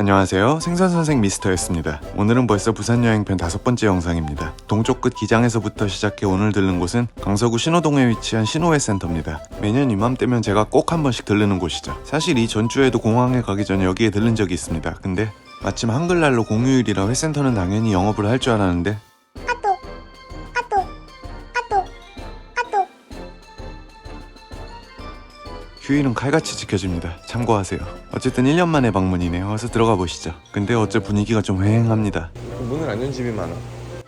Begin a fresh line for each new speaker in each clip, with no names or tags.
안녕하세요. 생선선생 미스터였습니다. 오늘은 벌써 부산 여행편 5번째 영상입니다. 동쪽 끝 기장에서부터 시작해 오늘 들른 곳은 강서구 신호동에 위치한 신호회센터입니다. 매년 이맘때면 제가 꼭 한 번씩 들르는 곳이죠. 사실 이 전주에도 공항에 가기 전에 여기에 들른 적이 있습니다. 근데 마침 한글날로 공휴일이라 회센터는 당연히 영업을 할 줄 알았는데 휴일은 칼같이 지켜집니다. 참고하세요. 어쨌든 1년 만에 방문이네요. 어서 들어가 보시죠. 근데 어째 분위기가 좀 휑합니다.
문을 안 연 집이 많아.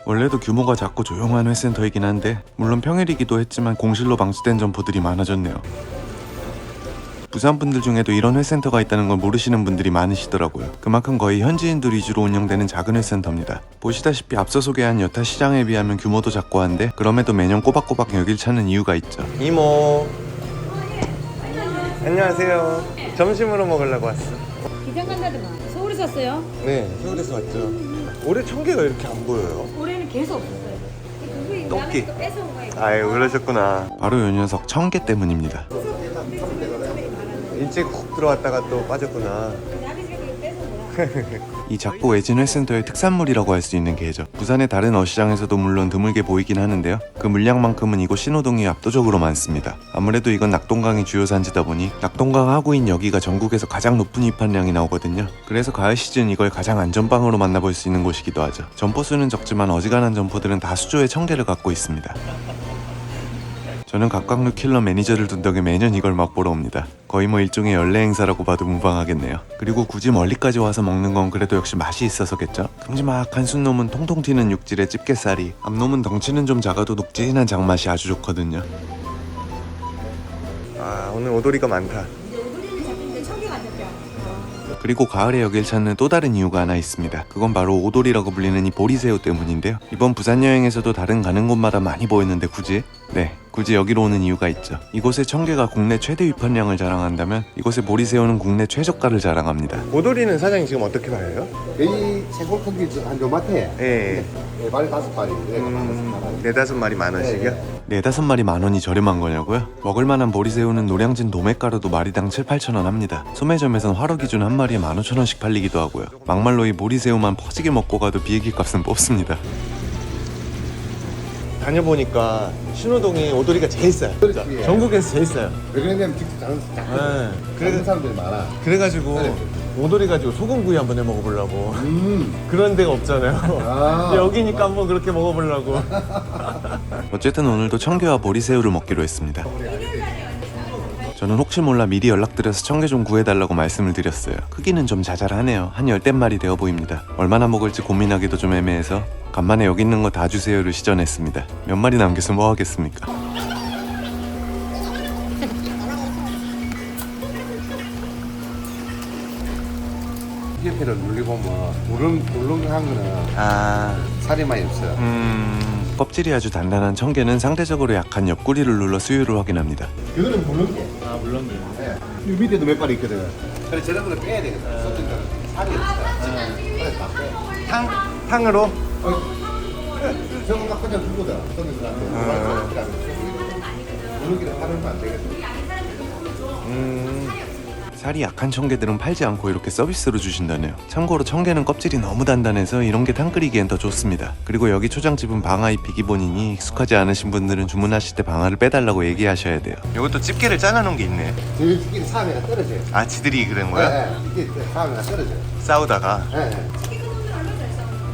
원래도 규모가 작고 조용한 회센터이긴 한데 물론 평일이기도 했지만 공실로 방치된 점포들이 많아졌네요. 부산 분들 중에도 이런 회센터가 있다는 걸 모르시는 분들이 많으시더라고요. 그만큼 거의 현지인들 위주로 운영되는 작은 회센터입니다. 보시다시피 앞서 소개한 여타 시장에 비하면 규모도 작고 한데 그럼에도 매년 꼬박꼬박 여길 찾는 이유가 있죠.
이모. 안녕하세요. 점심으로 먹으려고 왔어.
기장 간다더만. 서울에서 왔어요?
네, 서울에서 왔죠. 올해 청개가 이렇게 안 보여요.
올해는 계속 없었어요. 그게
떡기.
또 뺏어온 거예요.
아유, 그러셨구나.
바로 요 녀석 청개 때문입니다.
일찍 훅 들어왔다가 또 빠졌구나.
이 작고 외진 회센터의 특산물이라고 할 수 있는 게죠. 부산의 다른 어시장에서도 물론 드물게 보이긴 하는데요. 그 물량만큼은 이곳 신호동이 압도적으로 많습니다. 아무래도 이건 낙동강이 주요 산지다 보니 낙동강 하구인 여기가 전국에서 가장 높은 입한량이 나오거든요. 그래서 가을 시즌 이걸 가장 안전빵으로 만나볼 수 있는 곳이기도 하죠. 점포 수는 적지만 어지간한 점포들은 다 수조의 청개를 갖고 있습니다. 저는 각각류 킬러 매니저를 둔 덕에 매년 이걸 맛보러 옵니다. 거의 뭐 일종의 연례 행사라고 봐도 무방하겠네요. 그리고 굳이 멀리까지 와서 먹는 건 그래도 역시 맛이 있어서겠죠? 큼지막한 순놈은 통통 튀는 육질의 집게살이, 앞놈은 덩치는 좀 작아도 녹진한 장맛이 아주 좋거든요.
아, 오늘 오돌이가 많다.
오돌이는 잡히는데 청개가 안 잡혀.
그리고 가을에 여길 찾는 또 다른 이유가 하나 있습니다. 그건 바로 오돌이라고 불리는 이 보리새우 때문인데요. 이번 부산 여행에서도 다른 가는 곳마다 많이 보였는데 굳이 여기로 오는 이유가 있죠. 이곳의 청개가 국내 최대 위판량을 자랑한다면 이곳의 보리새우는 국내 최저가를 자랑합니다.
오돌이는 사장님 지금 어떻게 봐요?
여기 최고 크기 한 요마트에
예.
네 마리 5마리
4-5마리 10,000원씩이요?
4-5마리 10,000원이 저렴한 거냐고요? 먹을만한 보리새우는 노량진 도매가루도 마리당 7-8천원 합니다. 소매점에선 화로 기준 한 마리에 15,000원씩 팔리기도 하고요. 막말로 이 보리새우만 퍼지게 먹고 가도 비행기 값은 뽑습니다.
다녀보니까 신호동이 오돌이가 제일 싸요.
그렇지.
전국에서 제일 싸요.
왜 그러냐면 직접 작은
그래,
사람들이 많아.
그래가지고
네.
오돌이 가지고 소금구이 한번 해 먹어보려고. 그런 데가 없잖아요.
아,
여기니까 한번 그렇게 먹어보려고.
어쨌든 오늘도 청개와 보리새우를 먹기로 했습니다. 저는 혹시 몰라 미리 연락드려서 청개 좀 구해달라고 말씀을 드렸어요. 크기는 좀 자잘하네요. 한 10댓마리 되어 보입니다. 얼마나 먹을지 고민하기도 좀 애매해서 간만에 여기 있는 거 다 주세요를 시전했습니다. 몇 마리 남겨서 뭐 하겠습니까?
옆에를 눌리보면 울렁한 거는
아,
살이 많이 없어요.
껍질이 아주 단단한 청개는 상대적으로 약한 옆구리를 눌러 수율을 확인합니다.
이거는 물렁게.
아 물론
네. 이 밑에도 몇 마리 있거든. 그래 저런 거를 빼야 되겠다. 쏟은 거는 살이 없어. 그래 다 빼.
탕으로?
저거 막 그냥 두고다. 쏟은 거한테. 물렁기를 하면 안 되겠어.
살이 약한 청개들은 팔지 않고 이렇게 서비스로 주신다네요. 참고로 청개는 껍질이 너무 단단해서 이런 게 탕 끓이기엔 더 좋습니다. 그리고 여기 초장집은 방아 입히기 본이니 익숙하지 않으신 분들은 주문하실 때 방아를 빼달라고 얘기하셔야 돼요.
이것도 집게를 잘라놓은 게 있네.
저희끼리 사람이가 떨어져요.
아, 지들이 그런 거야?
네, 이게 사람이가 떨어져요.
싸우다가.
네, 네.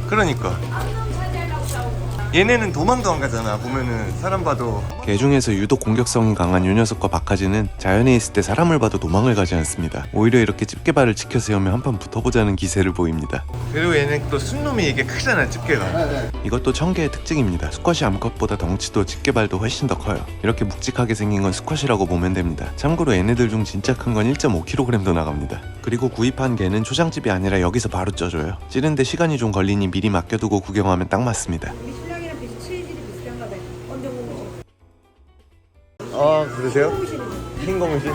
그러니까 얘네는 도망도 안 가잖아. 보면은 사람 봐도.
개 중에서 유독 공격성이 강한 요 녀석과 박하지는 자연에 있을 때 사람을 봐도 도망을 가지 않습니다. 오히려 이렇게 집게발을 지켜 세우며 한판 붙어보자는 기세를 보입니다.
그리고 얘는 또 순놈이 이게 크잖아, 집게가.
네, 네.
이것도 청개의 특징입니다. 수컷이 암컷보다 덩치도 집게발도 훨씬 더 커요. 이렇게 묵직하게 생긴 건 수컷이라고 보면 됩니다. 참고로 얘네들 중 진짜 큰 건 1.5kg도 나갑니다. 그리고 구입한 개는 초장집이 아니라 여기서 바로 쪄줘요. 찌는데 시간이 좀 걸리니 미리 맡겨두고 구경하면 딱 맞습니다.
우리 신랑이랑 체질이 비슷한가 봐요. 언제 먹으시?
아, 그러세요? 흰 고무신?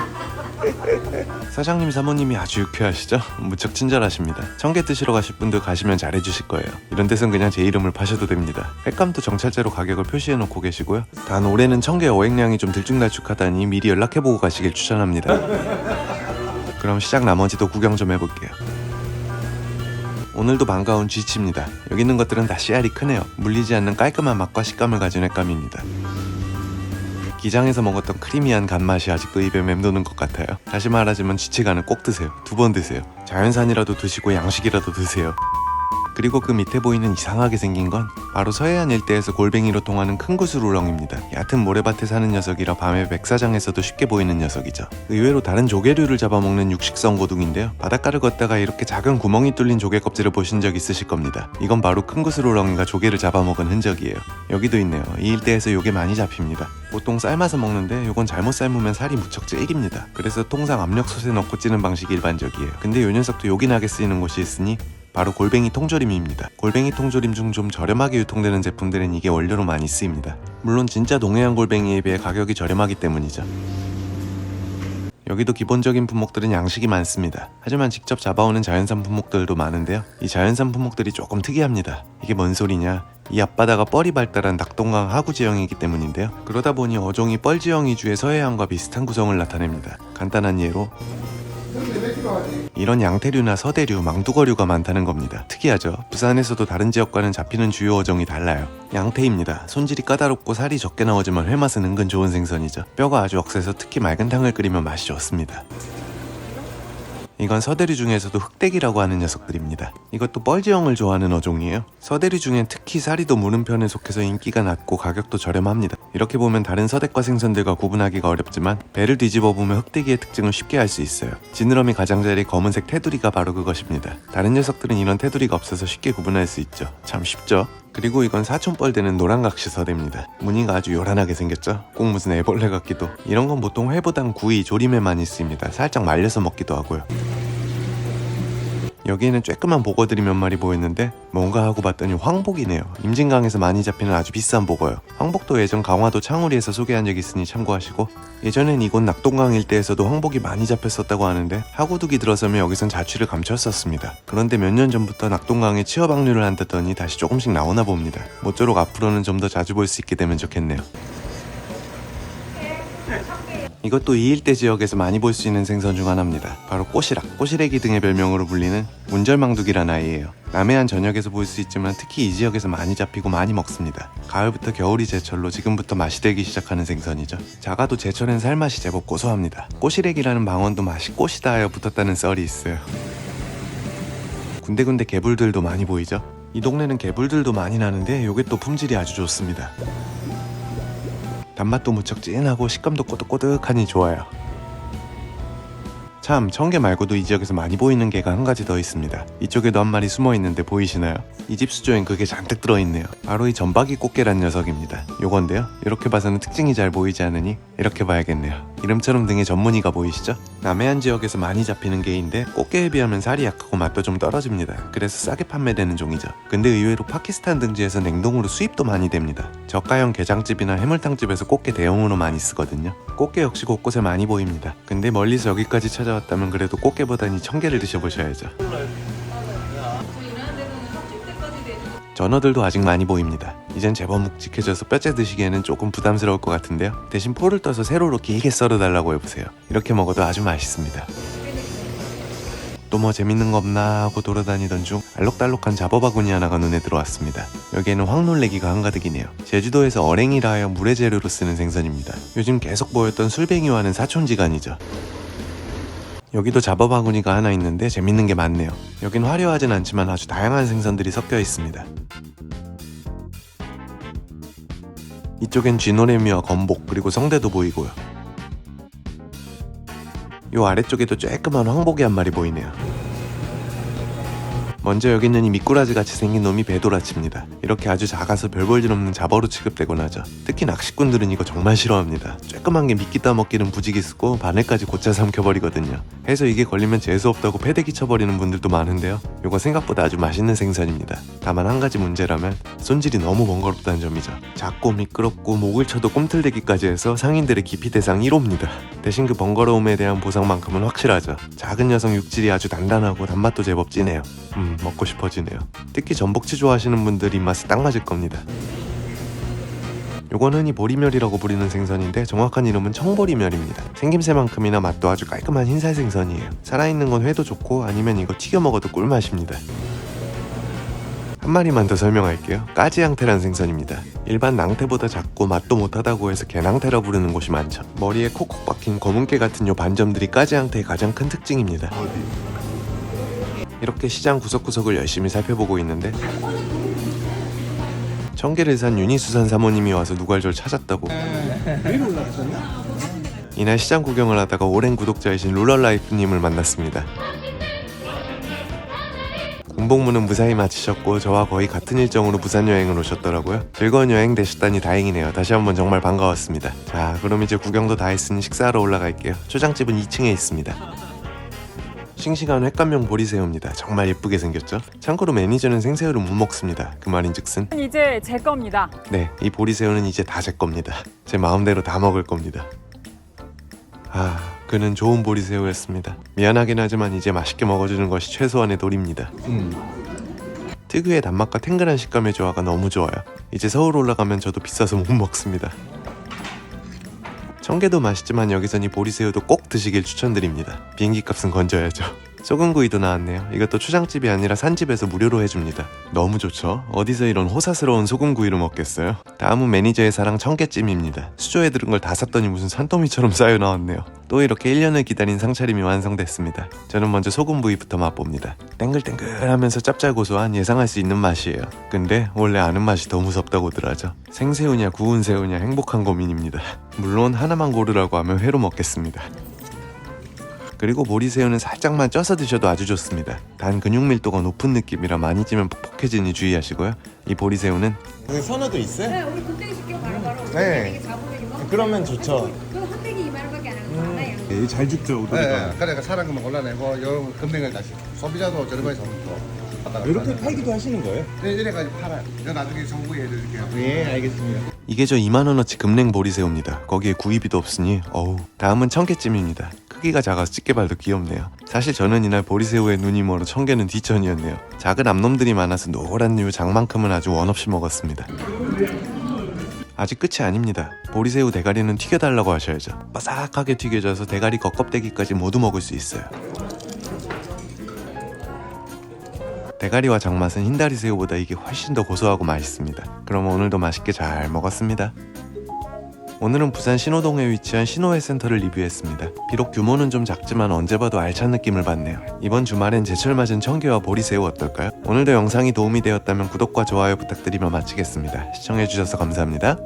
사장님 사모님이 아주 유쾌하시죠? 무척 친절하십니다. 청개 드시러 가실 분들 가시면 잘해주실 거예요. 이런 데선 그냥 제 이름을 파셔도 됩니다. 횟감도 정찰제로 가격을 표시해놓고 계시고요. 단 올해는 청개 어획량이 좀 들쭉날쭉하다니 미리 연락해보고 가시길 추천합니다. 그럼 시작 나머지도 구경 좀 해볼게요. 오늘도 반가운 쥐치입니다. 여기 있는 것들은 다 씨알이 크네요. 물리지 않는 깔끔한 맛과 식감을 가진 횟감입니다. 기장에서 먹었던 크리미한 간맛이 아직도 입에 맴도는 것 같아요. 다시 말하자면 쥐치간을 꼭 드세요. 2번 드세요. 자연산이라도 드시고 양식이라도 드세요. 그리고 그 밑에 보이는 이상하게 생긴 건 바로 서해안 일대에서 골뱅이로 통하는 큰 구스루렁입니다. 얕은 모래밭에 사는 녀석이라 밤에 백사장에서도 쉽게 보이는 녀석이죠. 의외로 다른 조개류를 잡아먹는 육식성 고둥인데요. 바닷가를 걷다가 이렇게 작은 구멍이 뚫린 조개 껍질을 보신 적 있으실 겁니다. 이건 바로 큰 구스루렁이가 조개를 잡아먹은 흔적이에요. 여기도 있네요. 이 일대에서 요게 많이 잡힙니다. 보통 삶아서 먹는데 요건 잘못 삶으면 살이 무척 질깁니다. 그래서 통상 압력솥에 넣고 찌는 방식이 일반적이에요. 근데 요 녀석도 요긴하게 쓰이는 곳이 있으니 바로 골뱅이 통조림입니다. 골뱅이 통조림 중 좀 저렴하게 유통되는 제품들은 이게 원료로 많이 쓰입니다. 물론 진짜 동해안 골뱅이에 비해 가격이 저렴하기 때문이죠. 여기도 기본적인 품목들은 양식이 많습니다. 하지만 직접 잡아오는 자연산 품목들도 많은데요. 이 자연산 품목들이 조금 특이합니다. 이게 뭔 소리냐? 이 앞바다가 뻘이 발달한 낙동강 하구 지형이기 때문인데요. 그러다 보니 어종이 뻘지형 위주의 서해안과 비슷한 구성을 나타냅니다. 간단한 예로 이런 양태류나 서대류, 망두거류가 많다는 겁니다. 특이하죠? 부산에서도 다른 지역과는 잡히는 주요 어종이 달라요. 양태입니다. 손질이 까다롭고 살이 적게 나오지만 회맛은 은근 좋은 생선이죠. 뼈가 아주 억세서 특히 맑은 탕을 끓이면 맛이 좋습니다. 이건 서대류 중에서도 흑대기라고 하는 녀석들입니다. 이것도 뻘지형을 좋아하는 어종이에요. 서대류 중엔 특히 살이 더 무른 편에 속해서 인기가 낮고 가격도 저렴합니다. 이렇게 보면 다른 서대과 생선들과 구분하기가 어렵지만 배를 뒤집어 보면 흑대기의 특징을 쉽게 알 수 있어요. 지느러미 가장자리 검은색 테두리가 바로 그것입니다. 다른 녀석들은 이런 테두리가 없어서 쉽게 구분할 수 있죠. 참 쉽죠? 그리고 이건 사촌뻘 되는 노란각시 서대입니다. 무늬가 아주 요란하게 생겼죠? 꼭 무슨 애벌레 같기도. 이런 건 보통 회보단 구이, 조림에 많이 쓰입니다. 살짝 말려서 먹기도 하고요. 여기에는 쬐끄만 보거들이 몇 마리 보였는데 뭔가 하고 봤더니 황복이네요. 임진강에서 많이 잡히는 아주 비싼 보거요. 황복도 예전 강화도 창우리에서 소개한 적이 있으니 참고하시고, 예전엔 이곳 낙동강 일대에서도 황복이 많이 잡혔었다고 하는데 하구둑이 들어서면 여기선 자취를 감췄었습니다. 그런데 몇 년 전부터 낙동강에 취업 방류를 한다더니 다시 조금씩 나오나 봅니다. 모쪼록 앞으로는 좀 더 자주 볼 수 있게 되면 좋겠네요. 이것도 이 일대 지역에서 많이 볼 수 있는 생선 중 하나입니다. 바로 꼬시락, 꼬시래기 등의 별명으로 불리는 문절망두기란 아이예요. 남해안 전역에서 볼 수 있지만 특히 이 지역에서 많이 잡히고 많이 먹습니다. 가을부터 겨울이 제철로 지금부터 맛이 되기 시작하는 생선이죠. 작아도 제철엔 살맛이 제법 고소합니다. 꼬시래기라는 방언도 맛이 꽃이다 하여 붙었다는 썰이 있어요. 군데군데 개불들도 많이 보이죠? 이 동네는 개불들도 많이 나는데 요게 또 품질이 아주 좋습니다. 단맛도 무척 진하고 식감도 꼬득꼬득하니 좋아요. 참, 청개 말고도 이 지역에서 많이 보이는 개가 한 가지 더 있습니다. 이쪽에도 한 마리 숨어 있는데 보이시나요? 이 집 수조엔 그게 잔뜩 들어있네요. 바로 이 전박이 꽃게란 녀석입니다. 요건데요, 이렇게 봐서는 특징이 잘 보이지 않으니 이렇게 봐야겠네요. 이름처럼 등에 전무늬가 보이시죠? 남해안 지역에서 많이 잡히는 게인데 꽃게에 비하면 살이 약하고 맛도 좀 떨어집니다. 그래서 싸게 판매되는 종이죠. 근데 의외로 파키스탄 등지에서 냉동으로 수입도 많이 됩니다. 저가형 게장집이나 해물탕집에서 꽃게 대용으로 많이 쓰거든요. 꽃게 역시 곳곳에 많이 보입니다. 근데 멀리서 여기까지 찾아왔다면 그래도 꽃게보다는 이 청게를 드셔보셔야죠. 전어들도 아직 많이 보입니다. 이젠 제법 묵직해져서 뼈째 드시기에는 조금 부담스러울 것 같은데요. 대신 포를 떠서 세로로 길게 썰어달라고 해보세요. 이렇게 먹어도 아주 맛있습니다. 또 뭐 재밌는 거 없나 하고 돌아다니던 중 알록달록한 잡어바구니 하나가 눈에 들어왔습니다. 여기에는 황놀래기가 한가득이네요. 제주도에서 어랭이라 하여 물의 재료로 쓰는 생선입니다. 요즘 계속 보였던 술뱅이와는 사촌지간이죠. 여기도 잡어바구니가 하나 있는데 재밌는 게 많네요. 여긴 화려하진 않지만 아주 다양한 생선들이 섞여 있습니다. 이쪽엔 쥐노래미와 건복, 그리고 성대도 보이고요. 요 아래쪽에도 쬐끄만 황복이 한 마리 보이네요. 먼저 여기 있는 이 미꾸라지 같이 생긴 놈이 배도라치입니다. 이렇게 아주 작아서 별 볼 일 없는 잡어로 취급되곤 하죠. 특히 낚시꾼들은 이거 정말 싫어합니다. 쬐끄만 게 미끼 따먹기는 부지기 쓰고 바늘까지 곧잘 삼켜버리거든요. 해서 이게 걸리면 재수없다고 패대기 쳐버리는 분들도 많은데요. 이거 생각보다 아주 맛있는 생선입니다. 다만 한 가지 문제라면 손질이 너무 번거롭다는 점이죠. 작고 미끄럽고 목을 쳐도 꿈틀대기까지 해서 상인들의 기피 대상 1호입니다. 대신 그 번거로움에 대한 보상만큼은 확실하죠. 작은 녀석 육질이 아주 단단하고 단맛도 제법 진해요. 먹고 싶어지네요. 특히 전복치 좋아하시는 분들 입맛에 딱 맞을 겁니다. 요건 흔히 보리멸이라고 부르는 생선인데 정확한 이름은 청보리멸입니다. 생김새만큼이나 맛도 아주 깔끔한 흰살 생선이에요. 살아있는 건 회도 좋고 아니면 이거 튀겨 먹어도 꿀맛입니다. 한 마리만 더 설명할게요. 까지양태란 생선입니다. 일반 낭태보다 작고 맛도 못하다고 해서 개낭태라 부르는 곳이 많죠. 머리에 콕콕 박힌 검은깨 같은 요 반점들이 까지양태의 가장 큰 특징입니다. 이렇게 시장 구석구석을 열심히 살펴보고 있는데 청계를 산 윤희수산 사모님이 와서 누갈절 찾았다고. 이날 시장 구경을 하다가 오랜 구독자이신 룰러라이프님을 만났습니다. 군복무는 무사히 마치셨고 저와 거의 같은 일정으로 부산 여행을 오셨더라고요. 즐거운 여행 되셨다니 다행이네요. 다시 한번 정말 반가웠습니다. 자, 그럼 이제 구경도 다 했으니 식사하러 올라갈게요. 초장집은 2층에 있습니다. 싱싱한 횟감용 보리새우입니다. 정말 예쁘게 생겼죠? 참고로 매니저는 생새우를 못 먹습니다. 그 말인즉슨
이제 제 겁니다.
네, 이 보리새우는 이제 다 제 겁니다. 제 마음대로 다 먹을 겁니다. 아, 그는 좋은 보리새우였습니다. 미안하긴 하지만 이제 맛있게 먹어주는 것이 최소한의 도리입니다. 특유의 단맛과 탱글한 식감의 조화가 너무 좋아요. 이제 서울 올라가면 저도 비싸서 못 먹습니다. 청개도 맛있지만 여기선 이 보리새우도 꼭 드시길 추천드립니다. 비행기 값은 건져야죠. 소금구이도 나왔네요. 이것도 초장집이 아니라 산집에서 무료로 해줍니다. 너무 좋죠? 어디서 이런 호사스러운 소금구이를 먹겠어요? 다음은 매니저의 사랑 청개찜입니다. 수조에 들은 걸 다 샀더니 무슨 산더미처럼 쌓여 나왔네요. 또 이렇게 1년을 기다린 상차림이 완성됐습니다. 저는 먼저 소금구이부터 맛봅니다. 땡글땡글하면서 짭짤고소한 예상할 수 있는 맛이에요. 근데 원래 아는 맛이 더 무섭다고들 하죠. 생새우냐 구운 새우냐 행복한 고민입니다. 물론 하나만 고르라고 하면 회로 먹겠습니다. 그리고 보리새우는 살짝만 쪄서 드셔도 아주 좋습니다. 단 근육 밀도가 높은 느낌이라 많이 찌면 퍽퍽해지니 주의하시고요. 이 보리새우는
여기 선어도 있어요?
네, 우리 군대기 시켜 바로바로.
네.
이게 자본액이 뭐?
그러면 좋죠.
그거 한 팩이 2만 원밖에 안 하는 거 많아요.
잘 죽죠,
네, 그러니까 사람 그만 골라내고 요 금액을 다시 소비자도 저렴하게 잡고.
이렇게 팔기도 하시는 거예요?
네, 이래가지고 팔아요. 이거 나중에 정부에 해드릴게요.
예, 알겠습니다.
이게 저 2만원어치 금냉 보리새우입니다. 거기에 구이비도 없으니 어우. 다음은 청개찜입니다. 크기가 작아서 집게발도 귀엽네요. 사실 저는 이날 보리새우에 눈이 멀어 청개는 뒷전이었네요. 작은 암놈들이 많아서 노란 유 장만큼은 아주 원없이 먹었습니다. 아직 끝이 아닙니다. 보리새우 대가리는 튀겨달라고 하셔야죠. 바삭하게 튀겨져서 대가리 겉껍데기까지 모두 먹을 수 있어요. 대가리와 장맛은 흰다리 새우보다 이게 훨씬 더 고소하고 맛있습니다. 그럼 오늘도 맛있게 잘 먹었습니다. 오늘은 부산 신호동에 위치한 신호회센터를 리뷰했습니다. 비록 규모는 좀 작지만 언제 봐도 알찬 느낌을 받네요. 이번 주말엔 제철 맞은 청개와 보리새우 어떨까요? 오늘도 영상이 도움이 되었다면 구독과 좋아요 부탁드리며 마치겠습니다. 시청해주셔서 감사합니다.